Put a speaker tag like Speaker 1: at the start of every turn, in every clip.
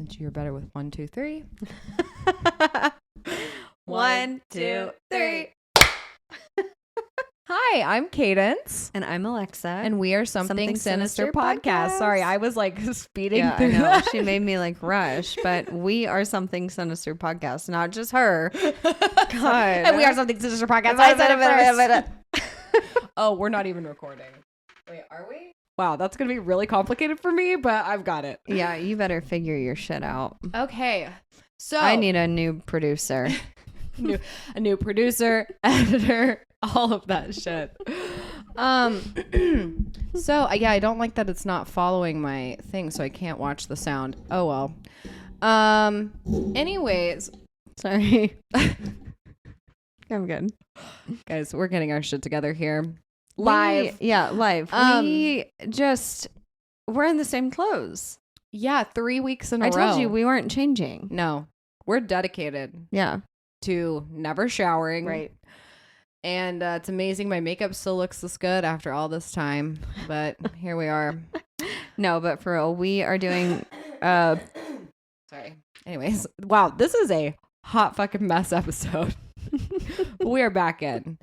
Speaker 1: since you're better with 1, 2, 3.
Speaker 2: 1, 2, 3.
Speaker 1: Hi, I'm Cadence.
Speaker 2: And I'm Alexa.
Speaker 1: And we are Something Sinister podcast. Sorry, I was like speeding
Speaker 2: yeah,
Speaker 1: through
Speaker 2: I know.
Speaker 1: that.
Speaker 2: She made me like rush, but we are Something Sinister podcast, not just her. God.
Speaker 1: And we are Something Sinister podcast. I said it first. Oh, we're not even recording. Wait, are we? Wow, that's going to be really complicated for me, but I've got it.
Speaker 2: Yeah, you better figure your shit out.
Speaker 1: Okay. So
Speaker 2: I need a new producer.
Speaker 1: a new producer, editor, all of that shit. So yeah, I don't like that it's not following my thing, so I can't watch the sound. Oh well. Anyways,
Speaker 2: Sorry. I'm good.
Speaker 1: guys, we're getting our shit together here. Live.
Speaker 2: Live. We're in the same clothes.
Speaker 1: Yeah, 3 weeks in a row.
Speaker 2: I told you we weren't changing.
Speaker 1: No, we're dedicated
Speaker 2: Yeah.
Speaker 1: to never showering.
Speaker 2: Right.
Speaker 1: And it's amazing my makeup still looks this good after all this time, but here we are.
Speaker 2: No, but for real, we are doing
Speaker 1: Sorry. Anyways, wow, this is a hot fucking mess episode. We are back in.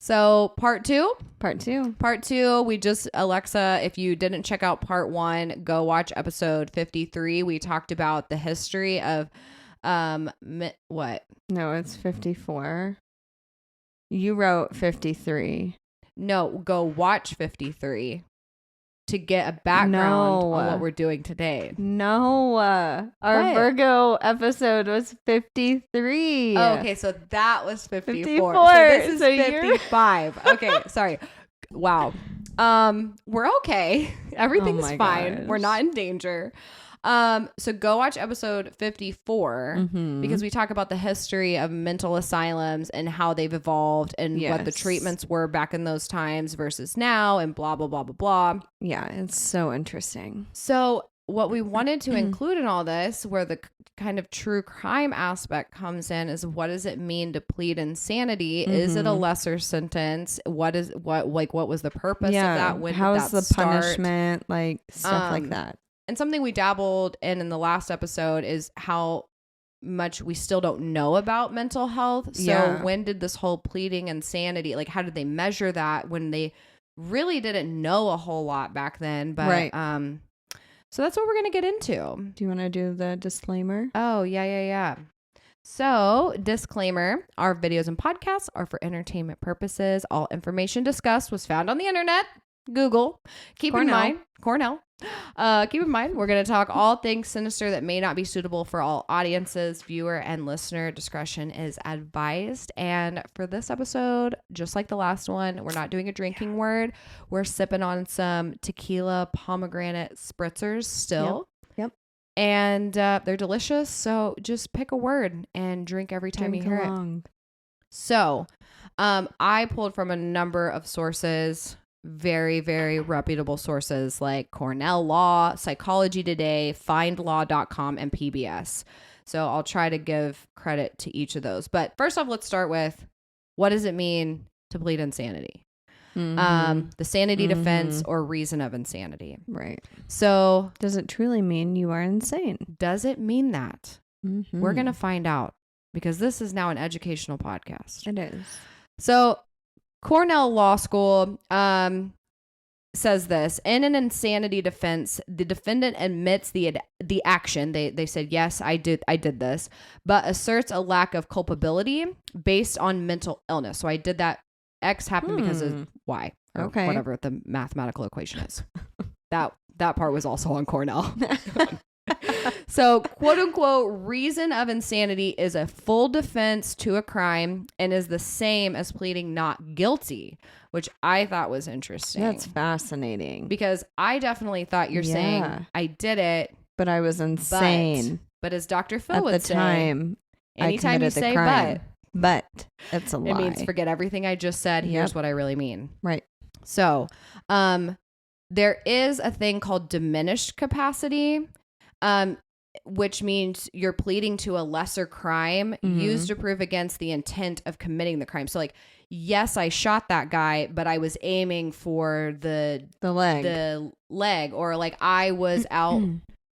Speaker 1: So part two, we just, Alexa, if you didn't check out part 1, go watch episode 53. We talked about the history of, what?
Speaker 2: No, it's 54. You wrote 53.
Speaker 1: No, go watch 53 to get a background on what we're doing today.
Speaker 2: No, our
Speaker 1: What?
Speaker 2: Virgo episode was 53.
Speaker 1: Oh, okay, so that was 54.
Speaker 2: 54.
Speaker 1: So this is
Speaker 2: So you're-
Speaker 1: 55. Okay, sorry. Wow. We're okay. Everything's
Speaker 2: my
Speaker 1: fine.
Speaker 2: gosh.
Speaker 1: We're not in danger. So go watch episode 54
Speaker 2: Mhm.
Speaker 1: because we talk about the history of mental asylums and how they've evolved and what the
Speaker 2: Yes.
Speaker 1: treatments were back in those times versus now and blah, blah, blah, blah, blah.
Speaker 2: Yeah, it's so interesting.
Speaker 1: So what we wanted to include in all this, where the kind of true crime aspect comes in, is what does it mean to plead insanity? Is it a lesser sentence? What was the purpose of that? When
Speaker 2: how's
Speaker 1: did that
Speaker 2: the
Speaker 1: start?
Speaker 2: punishment? Like stuff like that.
Speaker 1: And something we dabbled in the last episode is how much we still don't know about mental health. So
Speaker 2: Yeah.
Speaker 1: when did this whole pleading insanity, like how did they measure that when they really didn't know a whole lot back then? But
Speaker 2: Right.
Speaker 1: So that's what we're going to get into.
Speaker 2: Do you want to do the disclaimer?
Speaker 1: Oh, yeah. So, disclaimer, our videos and podcasts are for entertainment purposes. All information discussed was found on the internet. Google. Keep in mind, Cornell. Keep in mind, we're going to talk all things sinister that may not be suitable for all audiences. Viewer and listener discretion is advised. And for this episode, just like the last one, we're not doing a drinking word. We're sipping on some tequila pomegranate spritzers still.
Speaker 2: Yep.
Speaker 1: And they're delicious. So just pick a word and drink every time you hear it. So I pulled from a number of sources. Very, very reputable sources like Cornell Law, Psychology Today, FindLaw.com, and PBS. So I'll try to give credit to each of those. But first off, let's start with, what does it mean to plead insanity? The sanity defense or reason of insanity.
Speaker 2: Right.
Speaker 1: So
Speaker 2: Does it truly mean you are insane?
Speaker 1: does it mean that?
Speaker 2: Mm-hmm.
Speaker 1: We're going to find out because this is now an educational podcast.
Speaker 2: It is.
Speaker 1: So Cornell Law School says this: in an insanity defense, the defendant admits the action. They said, yes, I did this, but asserts a lack of culpability based on mental illness. So I did that. X happened because of Y, or whatever the mathematical equation is. That part was also on Cornell. So, quote unquote, reason of insanity is a full defense to a crime and is the same as pleading not guilty, which I thought was interesting.
Speaker 2: That's fascinating.
Speaker 1: Because I definitely thought you're saying I did it,
Speaker 2: but I was insane.
Speaker 1: But as Dr. Phil would say,
Speaker 2: time,
Speaker 1: anytime you say
Speaker 2: but it's a lie.
Speaker 1: It means forget everything I just said. Here's what I really mean.
Speaker 2: Right.
Speaker 1: So, there is a thing called diminished capacity, which means you're pleading to a lesser crime used to prove against the intent of committing the crime. So like, yes, I shot that guy, but I was aiming for the
Speaker 2: leg,
Speaker 1: or like I was out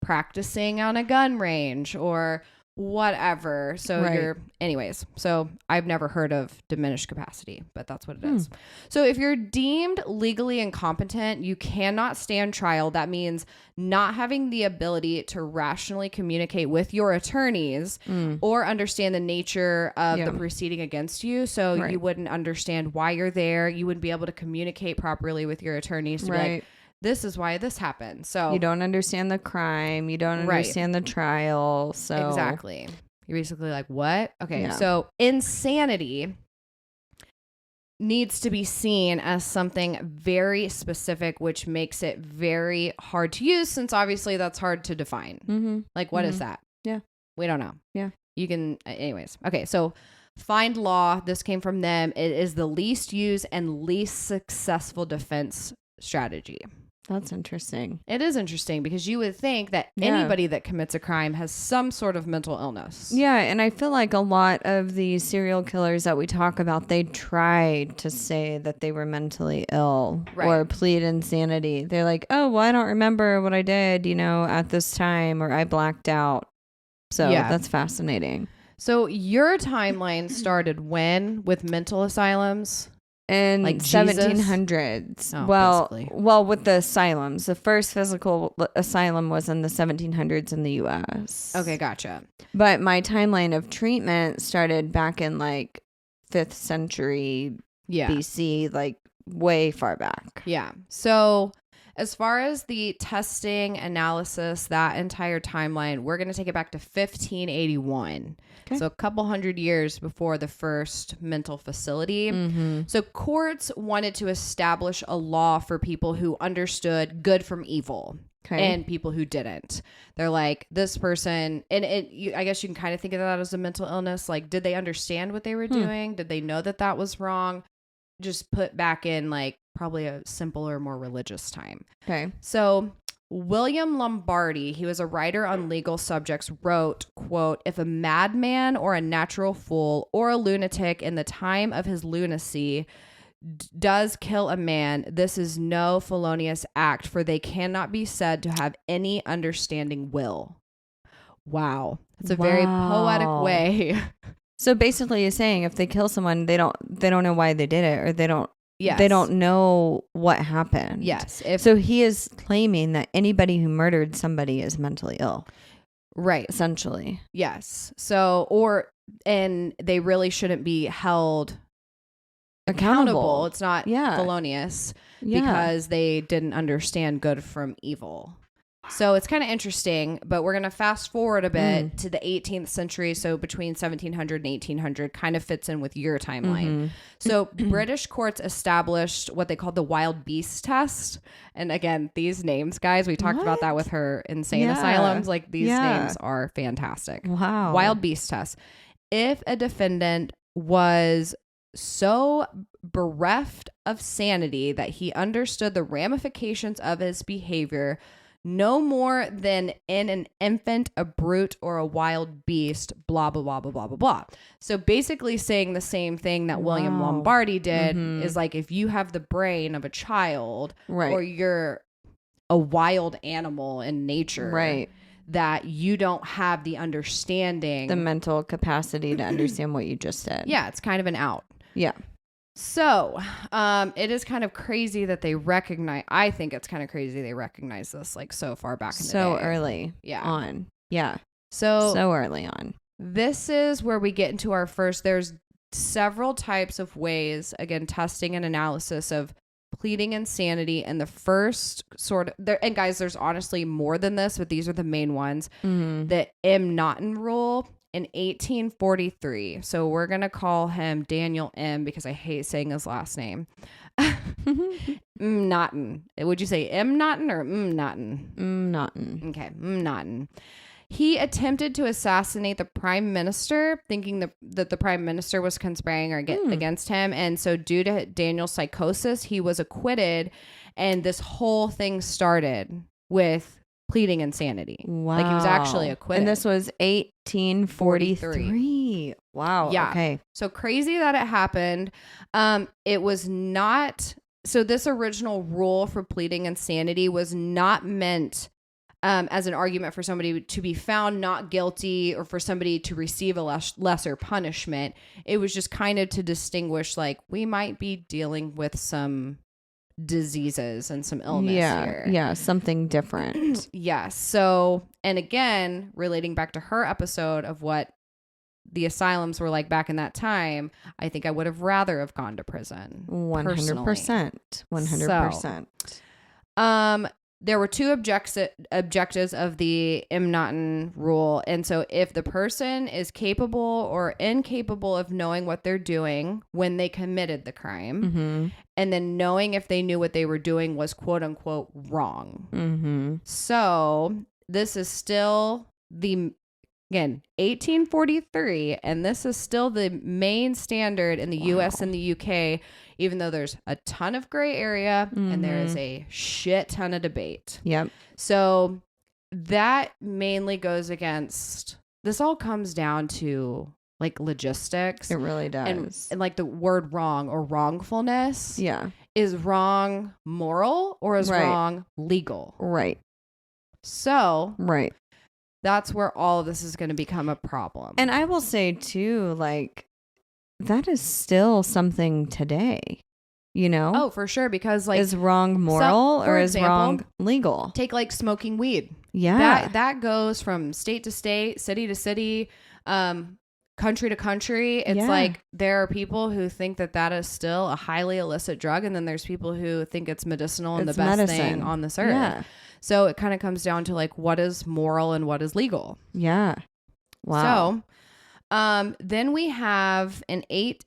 Speaker 1: practicing on a gun range or whatever. So anyways, so I've never heard of diminished capacity, but that's what it is. So if you're deemed legally incompetent, you cannot stand trial. That means not having the ability to rationally communicate with your attorneys or understand the nature of the proceeding against you. So you wouldn't understand why you're there. You wouldn't be able to communicate properly with your attorneys to be like, this is why this happened. So
Speaker 2: you don't understand the crime. You don't understand the trial. So
Speaker 1: exactly. You're basically like, what? Okay. So insanity needs to be seen as something very specific, which makes it very hard to use since obviously that's hard to define. Like, what is that?
Speaker 2: Yeah.
Speaker 1: We don't know.
Speaker 2: Yeah.
Speaker 1: You can, anyways. Okay. So find law. This came from them. It is the least used and least successful defense strategy.
Speaker 2: That's interesting.
Speaker 1: It is interesting because you would think that anybody that commits a crime has some sort of mental illness.
Speaker 2: Yeah, and I feel like a lot of the serial killers that we talk about, they tried to say that they were mentally ill or plead insanity. They're like, oh, well, I don't remember what I did, at this time, or I blacked out. So that's fascinating.
Speaker 1: So your timeline started when with mental asylums?
Speaker 2: In
Speaker 1: like
Speaker 2: 1700s.
Speaker 1: Oh,
Speaker 2: well, with the asylums, the first physical asylum was in the 1700s in the U.S.
Speaker 1: Okay, gotcha.
Speaker 2: But my timeline of treatment started back in like 5th century BC, like way far back.
Speaker 1: Yeah. So as far as the testing analysis, that entire timeline, we're going to take it back to 1581. Okay. So a couple hundred years before the first mental facility. So courts wanted to establish a law for people who understood good from evil and people who didn't. They're like, this person, and I guess you can kind of think of that as a mental illness. Like, did they understand what they were doing? Did they know that that was wrong? Just put back in like probably a simpler, more religious time.
Speaker 2: Okay.
Speaker 1: So William Lombardi, he was a writer on legal subjects, wrote, quote, if a madman or a natural fool or a lunatic in the time of his lunacy does kill a man, this is no felonious act, for they cannot be said to have any understanding will. Wow. That's a very poetic way.
Speaker 2: So basically you're saying if they kill someone, they don't know why they did it, or they don't know what happened.
Speaker 1: Yes.
Speaker 2: So he is claiming that anybody who murdered somebody is mentally ill.
Speaker 1: Right.
Speaker 2: Essentially.
Speaker 1: Yes. So, and they really shouldn't be held accountable. It's not felonious because they didn't understand good from evil. So it's kind of interesting, but we're going to fast forward a bit to the 18th century. So between 1700 and 1800 kind of fits in with your timeline. So British courts established what they called the wild beast test. And again, these names, guys, we talked about that with her insane asylums. Like these names are fantastic.
Speaker 2: Wow.
Speaker 1: Wild beast test. If a defendant was so bereft of sanity that he understood the ramifications of his behavior, no more than in an infant, a brute, or a wild beast, blah, blah, blah, blah, blah, blah, blah. So basically saying the same thing that William Lombardi did is like, if you have the brain of a child or you're a wild animal in nature, that you don't have the understanding.
Speaker 2: The mental capacity to understand what you just said. Yeah,
Speaker 1: it's kind of an out.
Speaker 2: Yeah.
Speaker 1: So, it is kind of crazy that I think it's kind of crazy they recognize this like so far back in the day.
Speaker 2: So early on. Yeah.
Speaker 1: So
Speaker 2: early on.
Speaker 1: This is where we get into our first, there's several types of ways, again, testing and analysis of pleading insanity. And the first sort of, and guys, there's honestly more than this, but these are the main ones. The M. Naughton rule. In 1843. So we're going to call him Daniel M. because I hate saying his last name. Naughton. Would you say M. Naughton or Naughton?
Speaker 2: Naughton.
Speaker 1: Okay. Naughton. He attempted to assassinate the prime minister, thinking that the prime minister was conspiring against him. And so due to Daniel's psychosis, he was acquitted. And this whole thing started with pleading insanity.
Speaker 2: Wow.
Speaker 1: Like he was actually acquitted.
Speaker 2: And this was 1843. Wow.
Speaker 1: Yeah.
Speaker 2: Okay.
Speaker 1: So crazy that it happened. It was not. So this original rule for pleading insanity was not meant as an argument for somebody to be found not guilty or for somebody to receive a lesser punishment. It was just kind of to distinguish, like, we might be dealing with some diseases and some illness here.
Speaker 2: Yeah, something different.
Speaker 1: Yes. So, and again, relating back to her episode of what the asylums were like back in that time, I think I would have rather have gone to prison.
Speaker 2: 100%. 100%.
Speaker 1: So, there were two objectives of the M'Naghten rule. And so if the person is capable or incapable of knowing what they're doing when they committed the crime, and then knowing if they knew what they were doing was quote unquote wrong. So this is still again, 1843, and this is still the main standard in the US and the UK, even though there's a ton of gray area and there is a shit ton of debate.
Speaker 2: Yep.
Speaker 1: So that mainly goes against, this all comes down to like logistics.
Speaker 2: It really does.
Speaker 1: And like the word wrong or wrongfulness.
Speaker 2: Yeah.
Speaker 1: Is wrong moral or is wrong legal?
Speaker 2: Right.
Speaker 1: So.
Speaker 2: Right.
Speaker 1: That's where all of this is going to become a problem.
Speaker 2: And I will say too, like, that is still something today, you know?
Speaker 1: Oh, for sure. Because like,
Speaker 2: is wrong moral or is wrong legal?
Speaker 1: Take like smoking weed.
Speaker 2: Yeah.
Speaker 1: That goes from state to state, city to city, country to country. It's like there are people who think that is still a highly illicit drug. And then there's people who think it's medicinal and the best thing on this earth.
Speaker 2: Yeah.
Speaker 1: So it kind of comes down to like what is moral and what is legal.
Speaker 2: Yeah. Wow.
Speaker 1: So then we have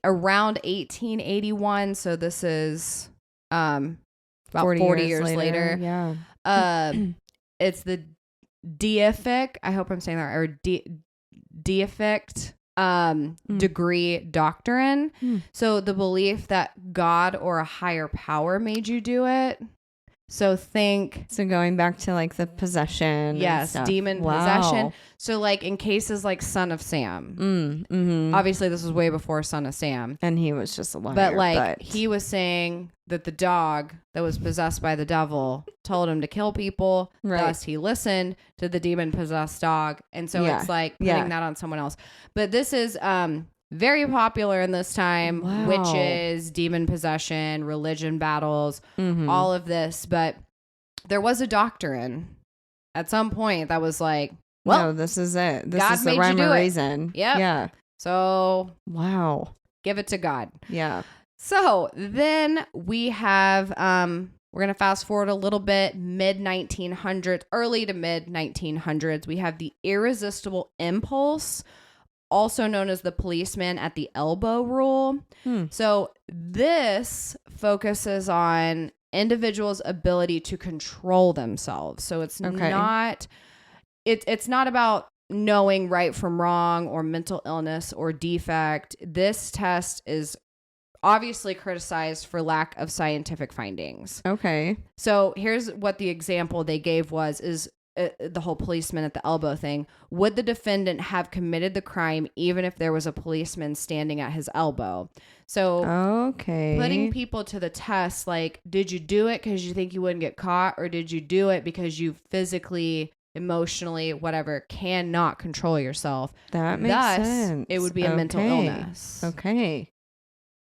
Speaker 1: around 1881. So this is about 40 years later.
Speaker 2: Yeah.
Speaker 1: It's the deific, I hope I'm saying that, or deific degree doctrine. So the belief that God or a higher power made you do it. So
Speaker 2: going back to like the possession.
Speaker 1: Yes, demon possession. So like in cases like Son of Sam. Obviously this was way before Son of Sam.
Speaker 2: And he was just a liar.
Speaker 1: But he was saying that the dog that was possessed by the devil told him to kill people. Right. Thus he listened to the demon possessed dog. And so it's like putting that on someone else. But this is very popular in this time, witches, demon possession, religion battles, all of this. But there was a doctrine at some point that was like, well,
Speaker 2: no, this is it. This
Speaker 1: God
Speaker 2: is the
Speaker 1: made
Speaker 2: rhyme
Speaker 1: you do
Speaker 2: or
Speaker 1: it.
Speaker 2: reason.
Speaker 1: Yep. Yeah. So give it to God.
Speaker 2: Yeah.
Speaker 1: So then we have we're going to fast forward a little bit, mid 1900s, early to mid 1900s. We have the irresistible impulse, also known as the policeman at the elbow rule. So this focuses on individuals' ability to control themselves. So it's not it's not about knowing right from wrong or mental illness or defect. This test is obviously criticized for lack of scientific findings.
Speaker 2: Okay.
Speaker 1: So here's what the example they gave is the whole policeman at the elbow thing. Would the defendant have committed the crime even if there was a policeman standing at his elbow? So putting people to the test, like, did you do it because you think you wouldn't get caught, or did you do it because you physically, emotionally, whatever, cannot control yourself?
Speaker 2: That makes sense.
Speaker 1: It would be a mental illness.
Speaker 2: Okay.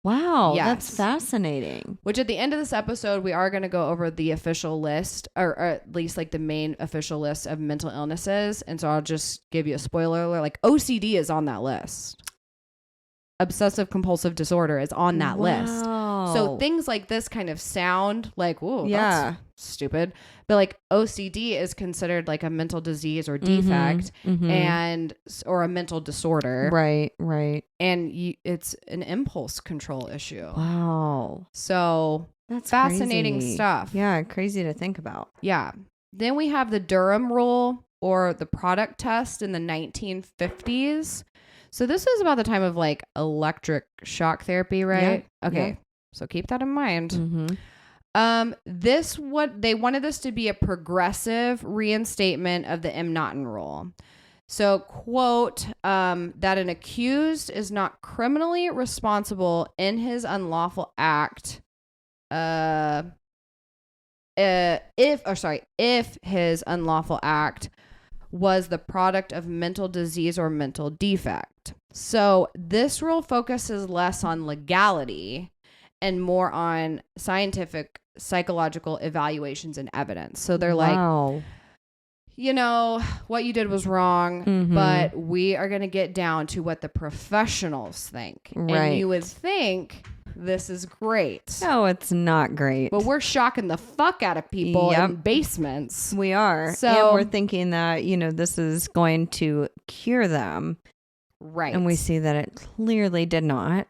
Speaker 2: Wow,
Speaker 1: yes.
Speaker 2: That's fascinating.
Speaker 1: Which at the end of this episode, we are going to go over the official list, or at least like the main official list of mental illnesses. And so I'll just give you a spoiler alert. Like OCD is on that list. Obsessive compulsive disorder is on that list. So things like this kind of sound like, whoa, that's stupid. But like OCD is considered like a mental disease or defect or a mental disorder.
Speaker 2: Right.
Speaker 1: And it's an impulse control issue.
Speaker 2: Wow.
Speaker 1: So that's fascinating stuff.
Speaker 2: Yeah. Crazy to think about.
Speaker 1: Yeah. Then we have the Durham rule, or the product test, in the 1950s. So this is about the time of like electric shock therapy, right? Yeah. Okay. Yeah. So keep that in mind. They wanted this to be a progressive reinstatement of the M'Naghten rule. So, quote, that an accused is not criminally responsible in his unlawful act. if his unlawful act was the product of mental disease or mental defect. So this rule focuses less on legality and more on scientific psychological evaluations and evidence. So they're like, you know, what you did was wrong, but we are going to get down to what the professionals think. Right. And you would think this is great.
Speaker 2: No, it's not great.
Speaker 1: But we're shocking the fuck out of people in basements.
Speaker 2: We are.
Speaker 1: So,
Speaker 2: and we're thinking that, you know, this is going to cure them.
Speaker 1: Right.
Speaker 2: And we see that it clearly did not.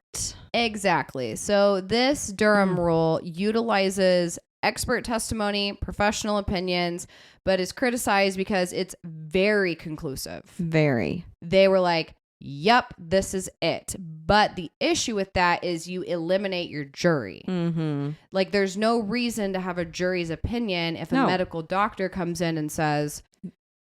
Speaker 1: Exactly. So this Durham rule utilizes expert testimony, professional opinions, but is criticized because it's very conclusive.
Speaker 2: Very.
Speaker 1: They were like, yep, this is it. But the issue with that is you eliminate your jury. Like, there's no reason to have a jury's opinion if a medical doctor comes in and says,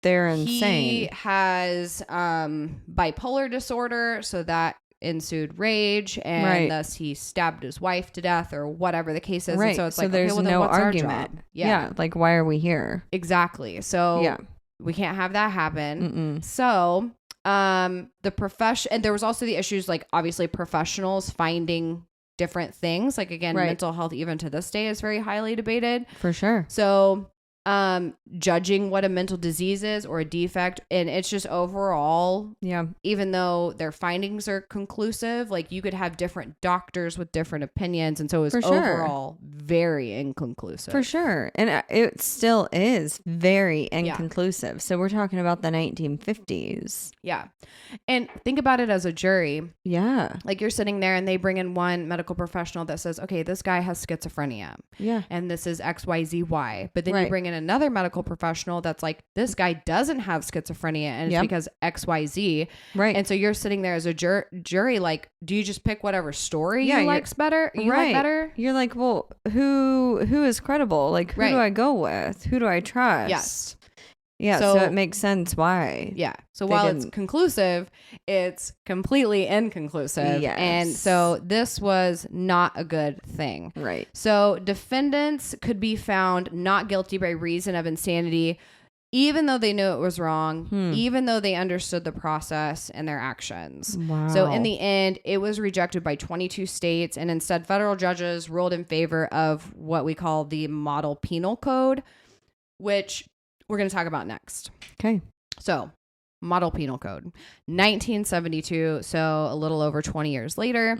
Speaker 2: they're insane.
Speaker 1: He has bipolar disorder, so that ensued rage, and thus he stabbed his wife to death, or whatever the case is.
Speaker 2: Right.
Speaker 1: And so it's
Speaker 2: so
Speaker 1: like,
Speaker 2: there's
Speaker 1: okay, well,
Speaker 2: no
Speaker 1: then what's
Speaker 2: argument.
Speaker 1: our job?
Speaker 2: Yeah. Like, why are we here?
Speaker 1: Exactly. So we can't have that happen. So the profession, and there was also the issues, like, obviously professionals finding different things. Like, again, mental health, even to this day, is very highly debated.
Speaker 2: For sure.
Speaker 1: So judging what a mental disease is or a defect, and it's just overall, even though their findings are conclusive, like, you could have different doctors with different opinions, and so it's overall very inconclusive.
Speaker 2: For sure. And it still is very inconclusive. So we're talking about the 1950s.
Speaker 1: Yeah. And think about it as a jury.
Speaker 2: Yeah.
Speaker 1: Like, you're sitting there and they bring in one medical professional that says, okay, this guy has schizophrenia.
Speaker 2: Yeah.
Speaker 1: And this is XYZY. But then you bring in another medical professional that's like, this guy doesn't have schizophrenia, and it's because XYZ. Right. And so you're sitting there as a jury, like, do you just pick whatever story you like better?
Speaker 2: You're like, well, who is credible? Like, who do I go with? Who do I trust?
Speaker 1: Yes.
Speaker 2: Yeah, so it makes sense why.
Speaker 1: Yeah. So while it's conclusive, it's completely inconclusive. Yes. And so this was not a good thing.
Speaker 2: Right.
Speaker 1: So defendants could be found not guilty by reason of insanity, even though they knew it was wrong, even though they understood the process and their actions.
Speaker 2: Wow.
Speaker 1: So in the end, it was rejected by 22 states, and instead federal judges ruled in favor of what we call the Model Penal Code, which we're going to talk about next.
Speaker 2: Okay.
Speaker 1: So, Model Penal Code, 1972. So a little over 20 years later,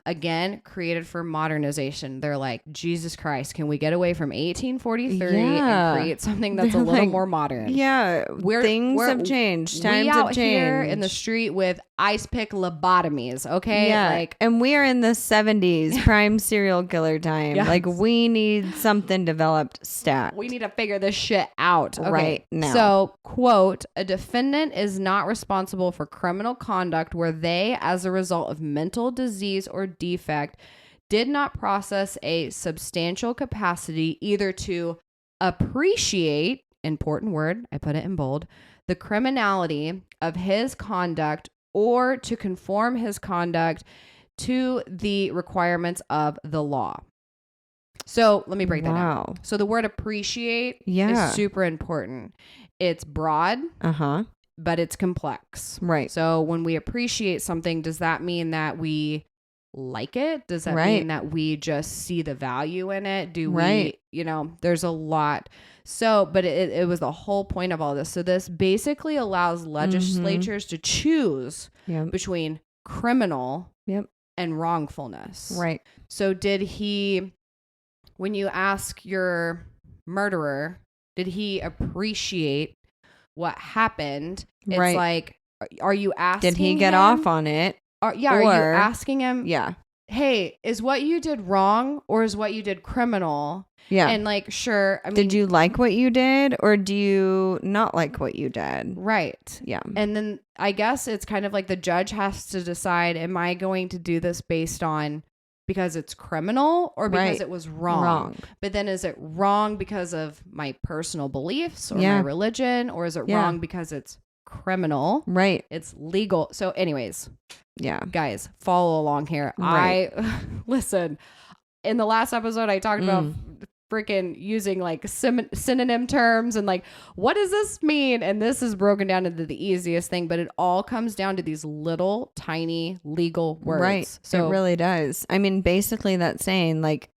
Speaker 1: again, created for modernization. They're like, Jesus Christ, can we get away from 1843 and create something that's a little more modern?
Speaker 2: Yeah. Things have changed. Times have changed.
Speaker 1: Here in the street with ice pick lobotomies. Okay.
Speaker 2: Yeah.
Speaker 1: Like,
Speaker 2: and we are in the 70s, prime serial killer time. Yes. Like, we need something developed stat.
Speaker 1: We need to figure this shit out. Okay.
Speaker 2: Right now.
Speaker 1: So, quote, a defendant is not responsible for criminal conduct where they, as a result of mental disease or defect, did not process a substantial capacity either to appreciate, important word, I put it in bold, the criminality of his conduct, or to conform his conduct to the requirements of the law. So let me break that down. So the word appreciate is super important. It's broad, but it's complex.
Speaker 2: Right.
Speaker 1: So when we appreciate something, does that mean that we like it? Does that mean that we just see the value in it? Do we, there's a lot. So, but it was the whole point of all this. So this basically allows legislatures to choose between criminal and wrongfulness.
Speaker 2: Right.
Speaker 1: So when you ask your murderer, did he appreciate what happened? It's like, are you asking
Speaker 2: did he get
Speaker 1: him,
Speaker 2: off on it?
Speaker 1: Are you asking him?
Speaker 2: Yeah.
Speaker 1: Hey, is what you did wrong or is what you did criminal?
Speaker 2: Yeah.
Speaker 1: And like, sure. I mean,
Speaker 2: did you like what you did or do you not like what you did?
Speaker 1: Right.
Speaker 2: Yeah.
Speaker 1: And then I guess it's kind of like the judge has to decide, am I going to do this based on because it's criminal or because it was wrong? But then is it wrong because of my personal beliefs or my religion, or is it wrong because it's criminal?
Speaker 2: Right.
Speaker 1: It's legal. So anyways, guys, follow along here. Listen, in the last episode I talked about freaking using like synonym terms and like, what does this mean? And this is broken down into the easiest thing, but it all comes down to these little tiny legal words.
Speaker 2: Right.
Speaker 1: So
Speaker 2: it really does. I mean, basically that's saying like,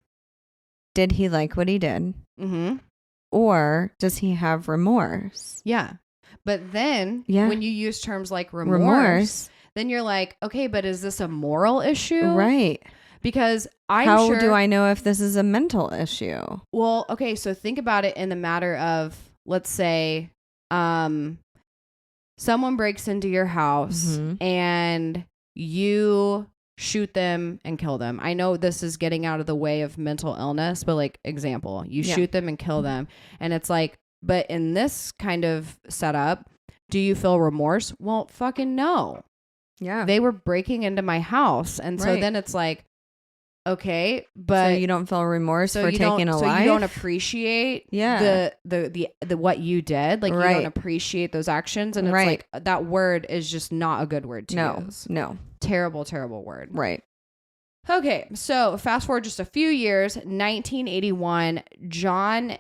Speaker 2: did he like what he did?
Speaker 1: Mm-hmm.
Speaker 2: Or does he have remorse?
Speaker 1: Yeah. But then when you use terms like remorse, then you're like, okay, but is this a moral issue?
Speaker 2: Right.
Speaker 1: Because
Speaker 2: how do I know if this is a mental issue?
Speaker 1: Well, okay, so think about it in the matter of, let's say, someone breaks into your house and you shoot them and kill them. I know this is getting out of the way of mental illness, but like example, you shoot them and kill them. And it's like, but in this kind of setup, do you feel remorse? Well, fucking no.
Speaker 2: Yeah.
Speaker 1: They were breaking into my house. And so then it's like, okay, but
Speaker 2: so you don't feel remorse for taking a life.
Speaker 1: So you don't appreciate the what you did. Like you don't appreciate those actions. And it's like that word is just not a good word to use. No. Terrible, terrible word.
Speaker 2: Right.
Speaker 1: Okay, so fast forward just a few years, 1981, John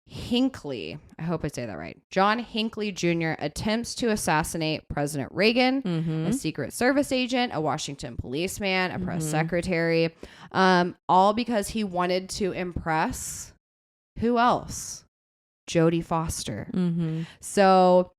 Speaker 1: Hinckley, I hope I say that right. John Hinckley Jr. attempts to assassinate President Reagan, a Secret Service agent, a Washington policeman, a press secretary, all because he wanted to impress who else? Jodie Foster. So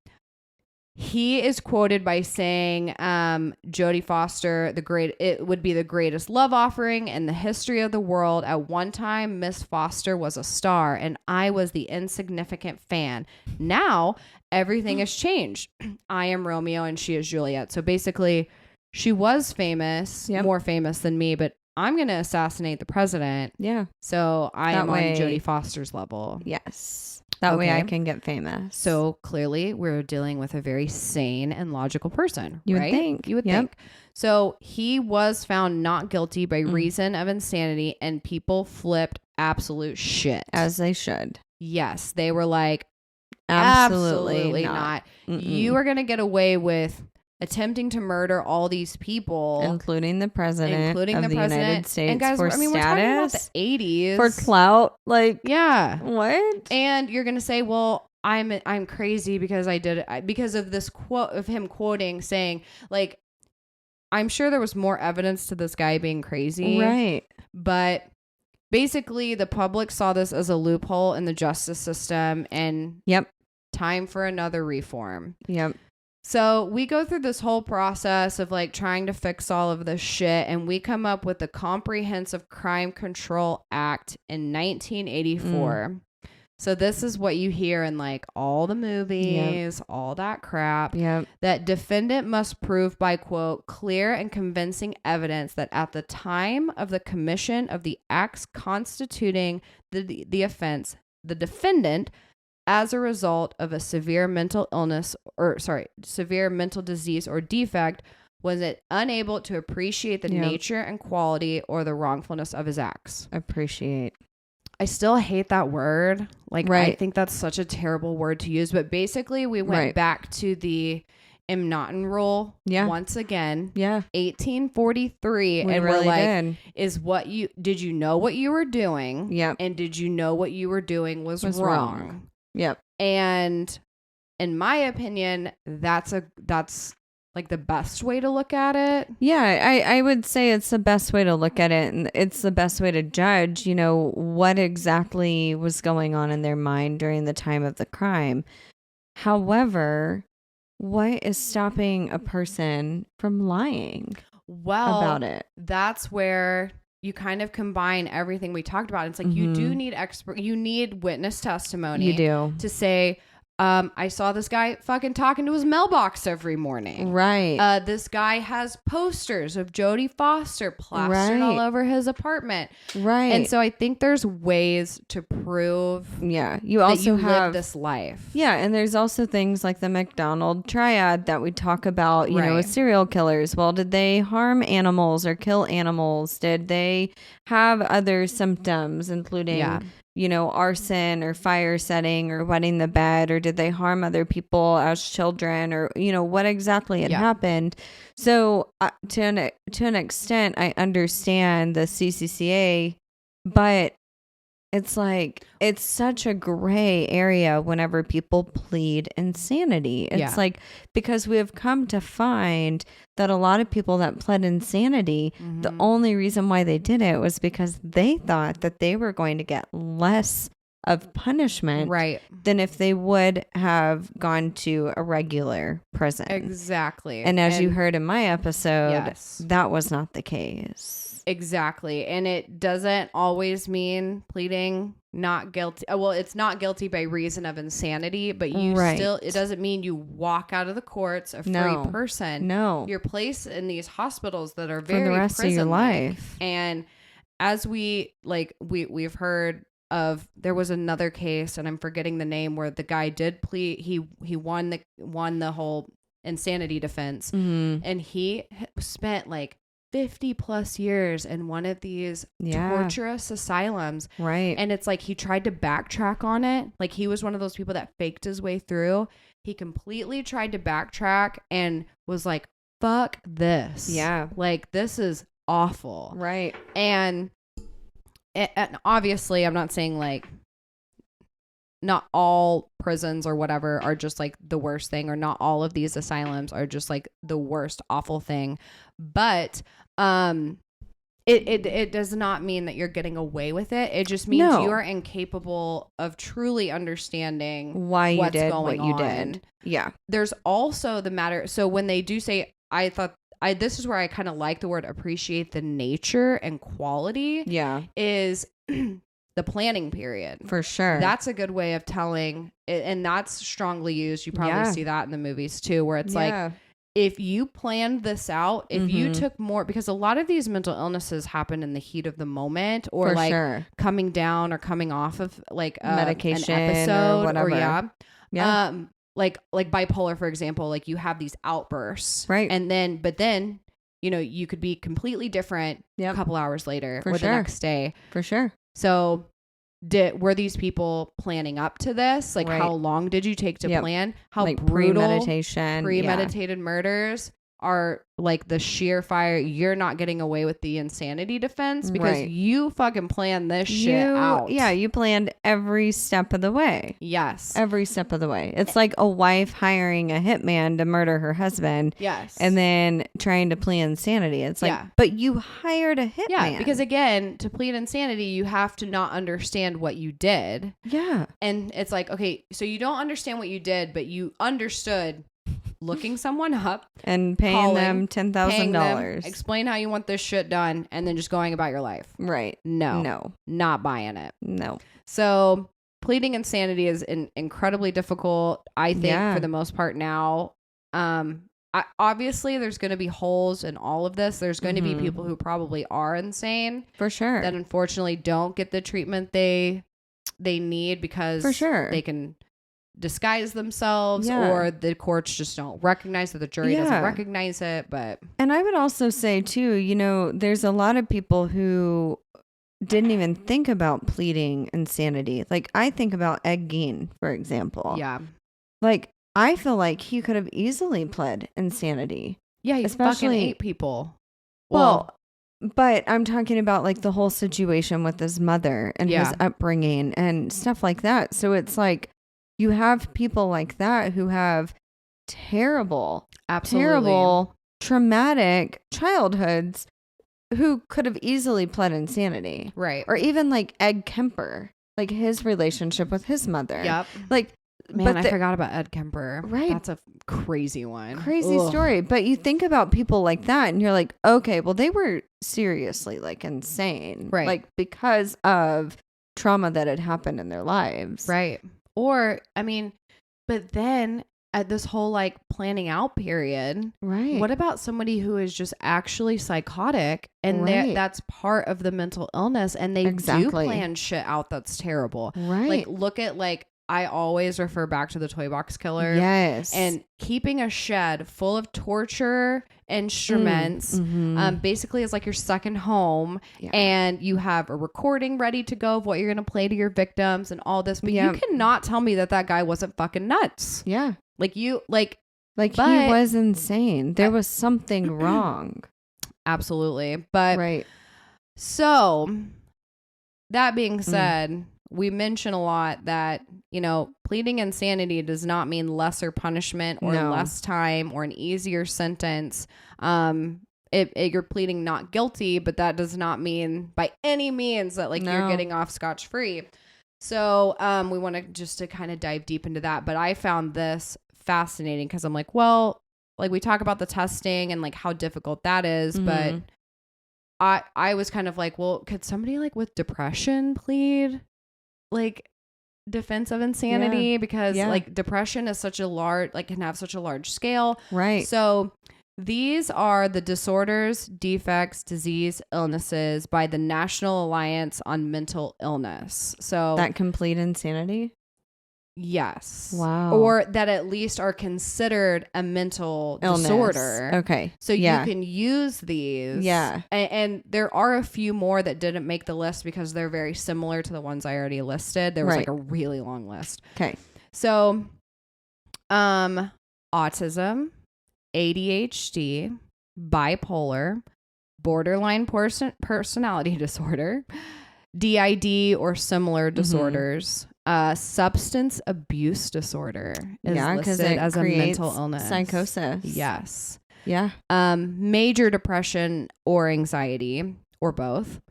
Speaker 1: he is quoted by saying, Jodie Foster, it would be the greatest love offering in the history of the world. At one time, Miss Foster was a star and I was the insignificant fan. Now everything has changed. I am Romeo and she is Juliet. So basically she was famous, more famous than me, but I'm going to assassinate the president. Yeah. So I am on Jodie Foster's level.
Speaker 2: Yes. That way I can get famous.
Speaker 1: So clearly we're dealing with a very sane and logical person,
Speaker 2: you
Speaker 1: right?
Speaker 2: Would think.
Speaker 1: You would think. So he was found not guilty by reason of insanity and people flipped absolute shit.
Speaker 2: As they should.
Speaker 1: Yes. They were like, absolutely not. You are going to get away with attempting to murder all these people,
Speaker 2: including the president of the United States. And guys, we're talking about
Speaker 1: the 80s
Speaker 2: for clout. Like,
Speaker 1: yeah,
Speaker 2: what?
Speaker 1: And you're gonna say, well, I'm crazy because I did it because of this quote of him quoting saying, like, I'm sure there was more evidence to this guy being crazy,
Speaker 2: right?
Speaker 1: But basically, the public saw this as a loophole in the justice system, and time for another reform. So we go through this whole process of like trying to fix all of this shit, and we come up with the Comprehensive Crime Control Act in 1984. So this is what you hear in like all the movies, all that crap, that defendant must prove by, quote, clear and convincing evidence that at the time of the commission of the acts constituting the offense, the defendant, as a result of a severe mental disease or defect, was it unable to appreciate the nature and quality or the wrongfulness of his acts.
Speaker 2: Appreciate.
Speaker 1: I still hate that word. Like, I think that's such a terrible word to use. But basically, we went back to the Imnaten rule once again. 1843. And we're like, did you know what you were doing? And did you know what you were doing was wrong? And in my opinion, that's like the best way to look at it.
Speaker 2: I would say it's the best way to look at it, and it's the best way to judge, you know, what exactly was going on in their mind during the time of the crime. However, what is stopping a person from lying about it?
Speaker 1: That's where you kind of combine everything we talked about. It's like you do need you need witness testimony.
Speaker 2: You do.
Speaker 1: To say, I saw this guy fucking talking to his mailbox every morning.
Speaker 2: Right.
Speaker 1: This guy has posters of Jodie Foster plastered all over his apartment.
Speaker 2: Right.
Speaker 1: And so I think there's ways to prove
Speaker 2: you also have
Speaker 1: live this life.
Speaker 2: Yeah, and there's also things like the McDonald triad that we talk about, you know, with serial killers. Well, did they harm animals or kill animals? Did they have other symptoms, including you know, arson or fire setting or wetting the bed, or did they harm other people as children, or, you know, what exactly had happened? So to an extent, I understand the CCCA, but It's like, it's such a gray area whenever people plead insanity. It's like, because we have come to find that a lot of people that pled insanity, the only reason why they did it was because they thought that they were going to get less of punishment than if they would have gone to a regular prison.
Speaker 1: Exactly.
Speaker 2: And as you heard in my episode, that was not the case.
Speaker 1: Exactly. And it doesn't always mean pleading not guilty. Well, it's not guilty by reason of insanity, but you still, it doesn't mean you walk out of the courts a free person.
Speaker 2: No.
Speaker 1: You're placed in these hospitals that are very
Speaker 2: for the rest of your life.
Speaker 1: And as we've heard of, there was another case, and I'm forgetting the name, where the guy did plead. He won the whole insanity defense, and he spent like 50 plus years in one of these torturous asylums. Right. And it's like he tried to backtrack on it. Like he was one of those people that faked his way through. He completely tried to backtrack and was like, fuck this. Yeah. Like, this is awful. Right. And obviously, I'm not saying like not all prisons or whatever are just like the worst thing, or not all of these asylums are just like the worst awful thing. But it does not mean that you're getting away with it. It just means you are incapable of truly understanding
Speaker 2: why you
Speaker 1: what's
Speaker 2: did
Speaker 1: going
Speaker 2: what you
Speaker 1: on.
Speaker 2: did. Yeah.
Speaker 1: There's also the matter. So when they do say, this is where I kind of like the word appreciate the nature and quality. Yeah. Is the planning period. For sure. That's a good way of telling it, and that's strongly used. You probably see that in the movies too, where it's like, if you planned this out, if you took more, because a lot of these mental illnesses happen in the heat of the moment, or
Speaker 2: for
Speaker 1: like coming down or coming off of like
Speaker 2: medication
Speaker 1: an episode,
Speaker 2: or whatever.
Speaker 1: Like bipolar, for example, like you have these outbursts, right? But then, you know, you could be completely different a couple hours later or the next day. For sure. So were these people planning up to this? Like, how long did you take to plan? How like brutal premeditated murders are, like the sheer fire. You're not getting away with the insanity defense because you fucking planned this shit out.
Speaker 2: Yeah, you planned every step of the way. Yes. Every step of the way. It's like a wife hiring a hitman to murder her husband. Yes. And then trying to plead insanity. It's like, but you hired a hitman.
Speaker 1: Yeah, because again, to plead insanity, you have to not understand what you did. Yeah. And it's like, okay, so you don't understand what you did, but you understood looking someone up
Speaker 2: and paying them $10,000.
Speaker 1: Explain how you want this shit done, and then just going about your life. Right. No. Not buying it. No. So pleading insanity is incredibly difficult, I think, for the most part now. Obviously, there's going to be holes in all of this. There's going to be people who probably are insane. For sure. That unfortunately don't get the treatment they need because they can disguise themselves, or the courts just don't recognize it, the jury doesn't recognize it. But
Speaker 2: and I would also say too, you know, there's a lot of people who didn't even think about pleading insanity. Like I think about Ed Gein, for example. Yeah. Like I feel like he could have easily pled insanity.
Speaker 1: Yeah, he fucking ate people.
Speaker 2: Well, but I'm talking about like the whole situation with his mother and his upbringing and stuff like that. So it's like, you have people like that who have terrible, traumatic childhoods who could have easily pled insanity. Right. Or even like Ed Kemper, like his relationship with his mother. Yep. Like,
Speaker 1: man, I forgot about Ed Kemper. Right. That's a crazy one.
Speaker 2: Crazy story. But you think about people like that and you're like, okay, well, they were seriously like insane. Right. Like because of trauma that had happened in their lives.
Speaker 1: Right. Or, I mean, but then at this whole like planning out period, right? What about somebody who is just actually psychotic and that's part of the mental illness, and they do plan shit out that's terrible. Right. Like look at like, I always refer back to the Toy Box Killer. Yes. And keeping a shed full of torture instruments basically is like your second home, and you have a recording ready to go of what you're going to play to your victims and all this. But you cannot tell me that guy wasn't fucking nuts. Yeah. Like he
Speaker 2: was insane. There was something wrong.
Speaker 1: Absolutely. But so that being said, we mention a lot that, pleading insanity does not mean lesser punishment or less time or an easier sentence. You're pleading not guilty, but that does not mean by any means that you're getting off scotch-free. So we want to kind of dive deep into that. But I found this fascinating because I'm like, well, we talk about the testing and how difficult that is, but I was kind of like, well, could somebody with depression plead defense of insanity? Because depression is such a large, can have such a large scale.
Speaker 2: Right.
Speaker 1: So these are the disorders, defects, disease, illnesses by the National Alliance on Mental Illness. So
Speaker 2: that complete insanity?
Speaker 1: Yes.
Speaker 2: Wow.
Speaker 1: Or that at least are considered a mental disorder.
Speaker 2: Okay.
Speaker 1: So you can use these.
Speaker 2: Yeah.
Speaker 1: And there are a few more that didn't make the list because they're very similar to the ones I already listed. There was a really long list.
Speaker 2: Okay.
Speaker 1: So autism, ADHD, bipolar, borderline personality disorder, DID or similar disorders, substance abuse disorder is listed as a mental illness.
Speaker 2: Psychosis.
Speaker 1: Yes.
Speaker 2: Yeah.
Speaker 1: Major depression or anxiety or both.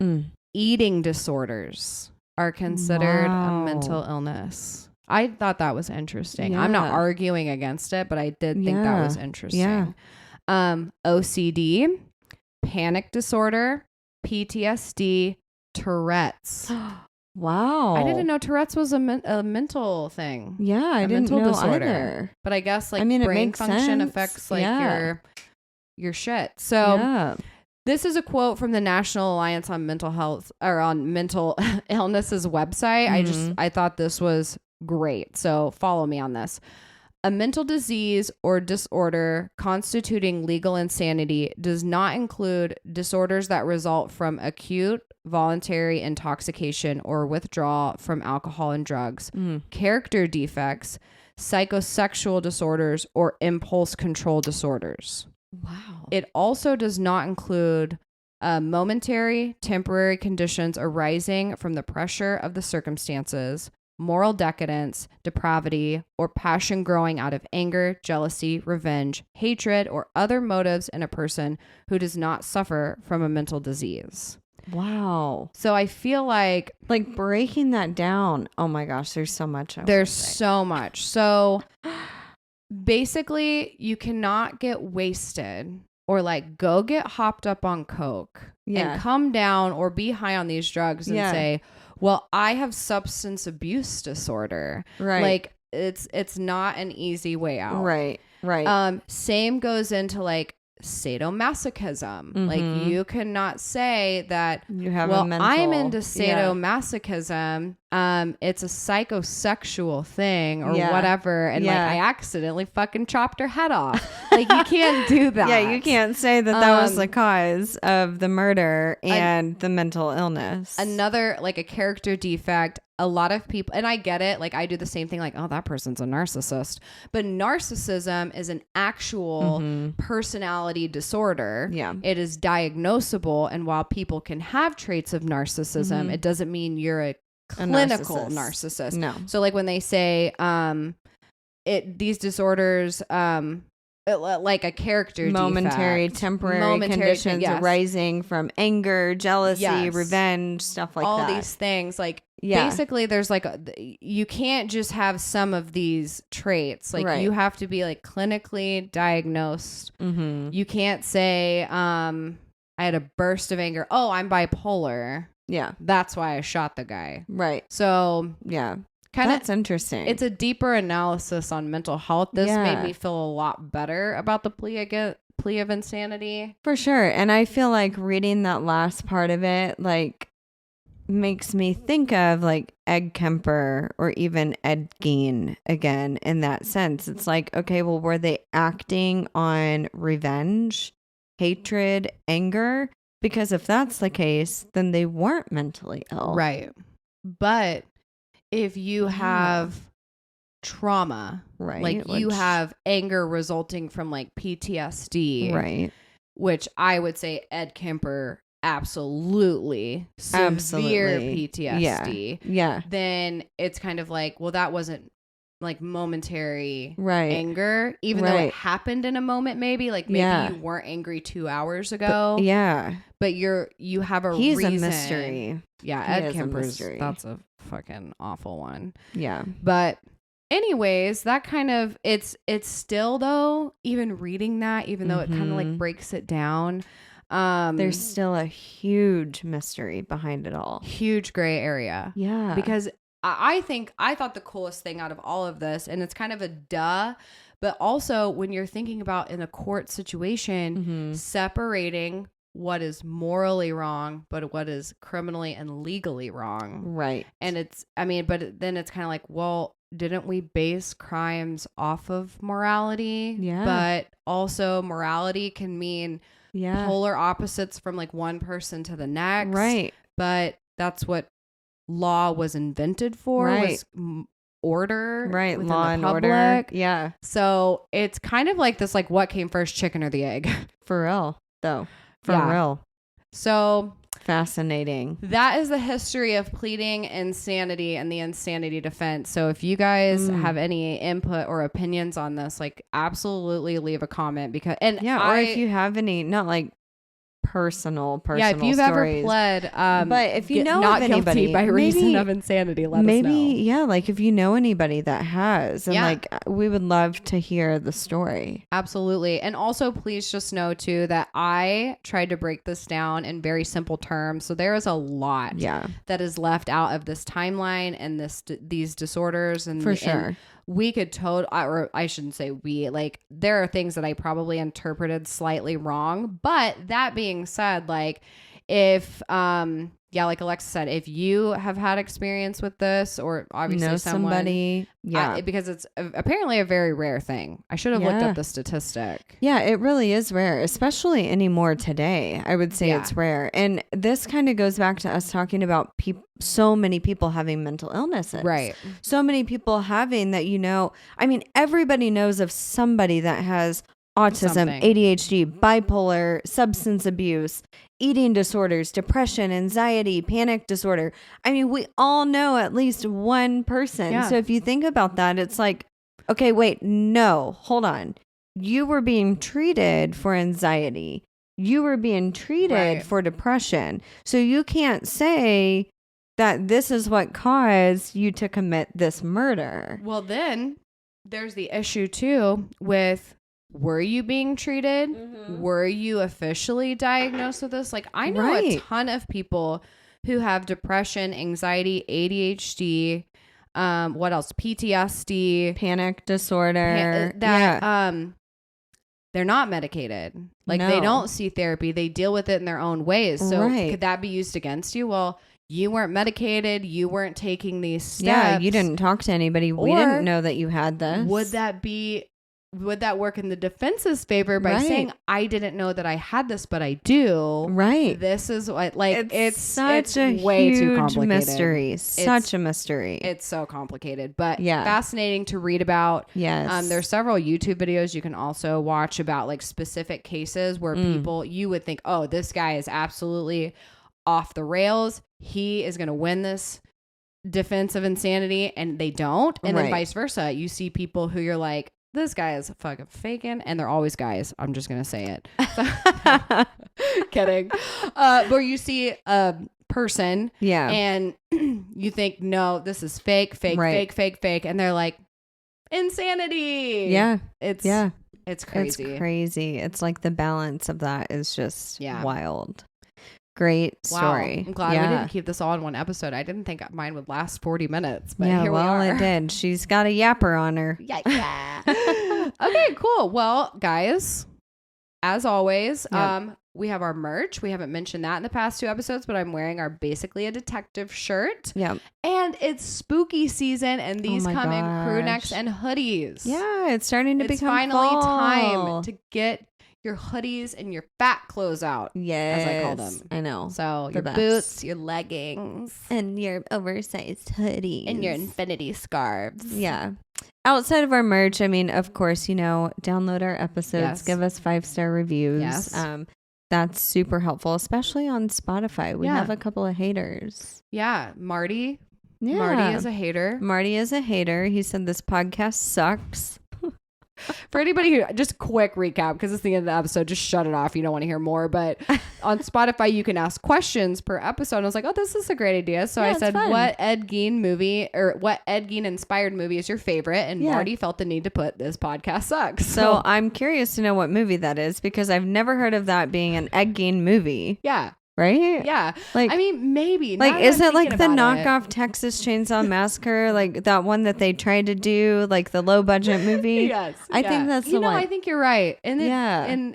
Speaker 1: Eating disorders are considered a mental illness. I thought that was interesting. I'm not arguing against it, but I did think that was interesting. OCD, panic disorder, PTSD, Tourette's.
Speaker 2: Wow.
Speaker 1: I didn't know Tourette's was a mental thing.
Speaker 2: Yeah, I didn't know either.
Speaker 1: But I guess
Speaker 2: brain
Speaker 1: function affects your shit. So this is a quote from the National Alliance on Mental Health or on Mental Illnesses website. I thought this was great. So follow me on this. A mental disease or disorder constituting legal insanity does not include disorders that result from acute voluntary intoxication or withdrawal from alcohol and drugs, character defects, psychosexual disorders, or impulse control disorders.
Speaker 2: Wow.
Speaker 1: It also does not include momentary, temporary conditions arising from the pressure of the circumstances, moral decadence, depravity, or passion growing out of anger, jealousy, revenge, hatred, or other motives in a person who does not suffer from a mental disease.
Speaker 2: Wow.
Speaker 1: So I feel like
Speaker 2: breaking that down. Oh my gosh, there's so much.
Speaker 1: There's so much. So basically, you cannot get wasted or go get hopped up on coke and come down or be high on these drugs and say, well, I have substance abuse disorder.
Speaker 2: Right.
Speaker 1: It's not an easy way out.
Speaker 2: Right. Right.
Speaker 1: Same goes into sadomasochism. You cannot say that
Speaker 2: you have
Speaker 1: I'm into sadomasochism. It's a psychosexual thing or whatever. And I accidentally fucking chopped her head off. You can't do that.
Speaker 2: Yeah, you can't say that was the cause of the murder and the mental illness.
Speaker 1: Another, a character defect. A lot of people, and I get it, I do the same thing, oh, that person's a narcissist. But narcissism is an actual personality disorder. Yeah. It is diagnosable. And while people can have traits of narcissism, it doesn't mean you're a clinical narcissist. No. So when they say these disorders, a character
Speaker 2: momentary,
Speaker 1: defect,
Speaker 2: temporary conditions arising from anger, jealousy, revenge, stuff like
Speaker 1: all
Speaker 2: that.
Speaker 1: All these things, basically, there's you can't just have some of these traits. You have to be clinically diagnosed. You can't say, I had a burst of anger. Oh, I'm bipolar. Yeah, that's why I shot the guy.
Speaker 2: Right.
Speaker 1: So
Speaker 2: that's interesting.
Speaker 1: It's a deeper analysis on mental health. This made me feel a lot better about the plea of insanity.
Speaker 2: For sure. And I feel like reading that last part of it, makes me think of Ed Kemper or even Ed Gein again in that sense. It's okay, well, were they acting on revenge, hatred, anger? Because if that's the case, then they weren't mentally ill.
Speaker 1: Right. But if you have trauma, right, you have anger resulting from PTSD,
Speaker 2: right,
Speaker 1: which I would say Ed Kemper absolutely severe PTSD, then it's kind of like, well, that wasn't like momentary anger, even though it happened in a moment, maybe you weren't angry 2 hours ago. But you have a
Speaker 2: He's
Speaker 1: reason.
Speaker 2: A mystery.
Speaker 1: Yeah, Ed Kemper's, that's a fucking awful one.
Speaker 2: Yeah.
Speaker 1: But anyways, that kind of, it's still though, even reading that, even though it kind of like breaks it down,
Speaker 2: there's still a huge mystery behind it all.
Speaker 1: Huge gray area.
Speaker 2: Yeah.
Speaker 1: Because I thought the coolest thing out of all of this, and it's kind of a duh, but also when you're thinking about in a court situation, separating what is morally wrong, but what is criminally and legally wrong.
Speaker 2: Right.
Speaker 1: And but then it's kind of like, well, didn't we base crimes off of morality?
Speaker 2: Yeah.
Speaker 1: But also morality can mean polar opposites from like one person to the next.
Speaker 2: Right.
Speaker 1: But that's what law was invented for, was order.
Speaker 2: Right.
Speaker 1: Within
Speaker 2: law
Speaker 1: the
Speaker 2: and
Speaker 1: public.
Speaker 2: order. Yeah.
Speaker 1: So it's kind of like this, like, what came first, chicken or the egg?
Speaker 2: For real, though. For real.
Speaker 1: So
Speaker 2: fascinating.
Speaker 1: That is the history of pleading insanity and the insanity defense. So if you guys have any input or opinions on this, like, absolutely leave a comment, because
Speaker 2: or if you have any, not like personal
Speaker 1: if you've
Speaker 2: stories,
Speaker 1: ever pled,
Speaker 2: but if you know
Speaker 1: not
Speaker 2: of anybody
Speaker 1: guilty by reason of insanity, let us know.
Speaker 2: Like if you know anybody that has, and like we would love to hear the story.
Speaker 1: Absolutely. And also please just know too that I tried to break this down in very simple terms, so there is a lot that is left out of this timeline and these disorders, and
Speaker 2: for sure.
Speaker 1: And we could or I shouldn't say we, like, there are things that I probably interpreted slightly wrong. But that being said, like, if like Alexa said, if you have had experience with this, or obviously
Speaker 2: know somebody,
Speaker 1: because it's apparently a very rare thing. I should have looked up the statistic.
Speaker 2: Yeah, it really is rare, especially anymore today. I would say it's rare. And this kind of goes back to us talking about so many people having mental illnesses.
Speaker 1: Right.
Speaker 2: So many people having that, I mean, everybody knows of somebody that has autism, ADHD, bipolar, substance abuse, eating disorders, depression, anxiety, panic disorder. I mean, we all know at least one person.
Speaker 1: Yeah.
Speaker 2: So if you think about that, it's like, okay, wait, no, hold on. You were being treated for anxiety. You were being treated for depression. So you can't say that this is what caused you to commit this murder.
Speaker 1: Well, then there's the issue too with, were you being treated? Were you officially diagnosed with this? Like, I know a ton of people who have depression, anxiety, ADHD, what else? PTSD,
Speaker 2: panic disorder.
Speaker 1: They're not medicated. Like, they don't see therapy. They deal with it in their own ways. So could that be used against you? Well, you weren't medicated. You weren't taking these steps.
Speaker 2: Yeah, you didn't talk to anybody. We didn't know that you had this.
Speaker 1: Would that work in the defense's favor by saying, I didn't know that I had this, but I do?
Speaker 2: Right.
Speaker 1: This is what, like, it's
Speaker 2: way
Speaker 1: too
Speaker 2: huge
Speaker 1: complicated.
Speaker 2: Mystery. Such a mystery.
Speaker 1: It's so complicated, but fascinating to read about.
Speaker 2: Yes.
Speaker 1: There's several YouTube videos you can also watch about, like, specific cases where people, you would think, oh, this guy is absolutely off the rails. He is going to win this defense of insanity, and they don't. And then vice versa. You see people who you're like, this guy is fucking faking, and they're always guys. I'm just gonna say it. Kidding. Where you see a person, and you think, no, this is fake, and they're like, insanity.
Speaker 2: Yeah,
Speaker 1: it's crazy.
Speaker 2: It's crazy. It's like the balance of that is just wild. Great story.
Speaker 1: Wow. I'm glad we didn't keep this all in one episode. I didn't think mine would last 40 minutes, but here we are.
Speaker 2: It did. She's got a yapper on her.
Speaker 1: Yeah. Okay, cool. Well, guys, as always, we have our merch. We haven't mentioned that in the past 2 episodes, but I'm wearing our Basically a Detective shirt.
Speaker 2: Yeah.
Speaker 1: And it's spooky season, and these come in crew necks and hoodies.
Speaker 2: Yeah, it's starting to become
Speaker 1: finally
Speaker 2: fall.
Speaker 1: Time to get your hoodies and your fat clothes out.
Speaker 2: Yes.
Speaker 1: As I call them.
Speaker 2: I know.
Speaker 1: So your boots, your leggings.
Speaker 2: And your oversized hoodies.
Speaker 1: And your infinity scarves.
Speaker 2: Yeah. Outside of our merch, I mean, of course, download our episodes, give us 5-star reviews.
Speaker 1: Yes.
Speaker 2: That's super helpful, especially on Spotify. We have a couple of haters.
Speaker 1: Yeah. Marty.
Speaker 2: Yeah.
Speaker 1: Marty is a hater.
Speaker 2: Marty is a hater. He said this podcast sucks.
Speaker 1: For anybody who, just quick recap, because it's the end of the episode, just shut it off. You don't want to hear more. But on Spotify, you can ask questions per episode. And I was like, oh, this is a great idea. So I said, what Ed Gein movie or what Ed Gein inspired movie is your favorite? And Marty felt the need to put this podcast sucks.
Speaker 2: So I'm curious to know what movie that is, because I've never heard of that being an Ed Gein movie.
Speaker 1: Yeah.
Speaker 2: Right?
Speaker 1: Yeah.
Speaker 2: Like,
Speaker 1: I mean, maybe.
Speaker 2: Like, is it like the knockoff Texas Chainsaw Massacre? Like that one that they tried to do, like the low budget movie?
Speaker 1: Yes.
Speaker 2: I think that's the one.
Speaker 1: I think you're right. And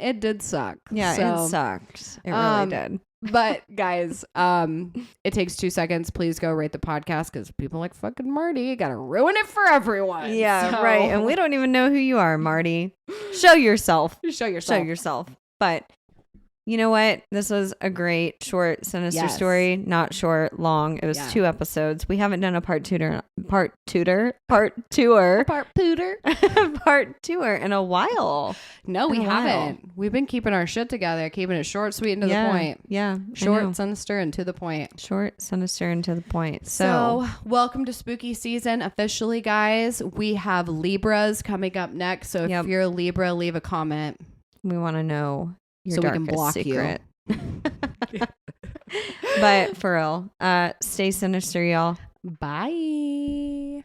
Speaker 1: it did suck.
Speaker 2: Yeah,
Speaker 1: so,
Speaker 2: it sucked. It really did.
Speaker 1: But guys, it takes 2 seconds. Please go rate the podcast, because people like fucking Marty gotta ruin it for everyone.
Speaker 2: Yeah, right. And we don't even know who you are, Marty. Show yourself.
Speaker 1: Show yourself.
Speaker 2: But you know what? This was a great short Sinister story. Not short, long. It was 2 episodes. We haven't done a part twoer in a while.
Speaker 1: No, we haven't. We've been keeping our shit together, keeping it short, sweet, and to the point.
Speaker 2: Yeah.
Speaker 1: Short, sinister, and to the point.
Speaker 2: Short, sinister, and to the point.
Speaker 1: So welcome to spooky season officially, guys. We have Libras coming up next. So if you're a Libra, leave a comment.
Speaker 2: We want to know your
Speaker 1: so we
Speaker 2: darkest
Speaker 1: can block
Speaker 2: secret. You. But for real, stay sinister, y'all.
Speaker 1: Bye.